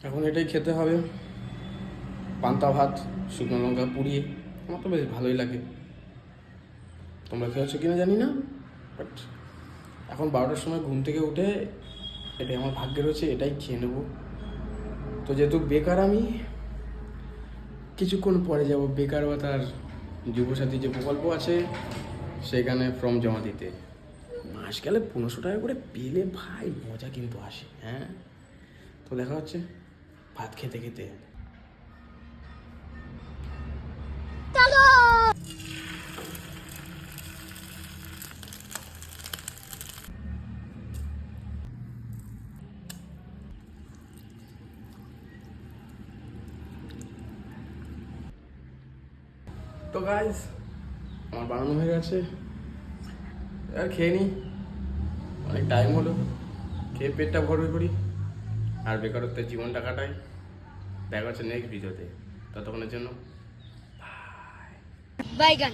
এখন এটাই খেতে হবে, পান্তা ভাত শুকনো লঙ্কা পুড়িয়ে। আমার তো বেশ ভালোই লাগে, তোমরা খেয়েছো কিনা জানি না, বাট এখন 12টার সময় ঘুম থেকে উঠে এটাই আমার ভাগ্যে রয়েছে, এটাই খেয়ে নেবো। তো যেহেতু বেকার আমি, কিছুক্ষণ পরে যাব বেকার ভাতার যুবসাথী যে প্রকল্প আছে সেখানে ফর্ম জমা দিতে। মাস গেলে 1500 টাকা করে পেলে ভাই মজা কিন্তু আসে। হ্যাঁ, তো দেখা হচ্ছে ভাত খেতে খেতে। তো গাইস, আমার বানানো হয়ে গেছে, আর খেয়ে নিই, অনেক টাইম হলো, খেয়ে পেটটা ভরবে করি আর বেকারত্বের জীবনটা কাটাই। দেখা হচ্ছে নেক্সট ভিডিওতে, ততক্ষণের জন্য বাইগান।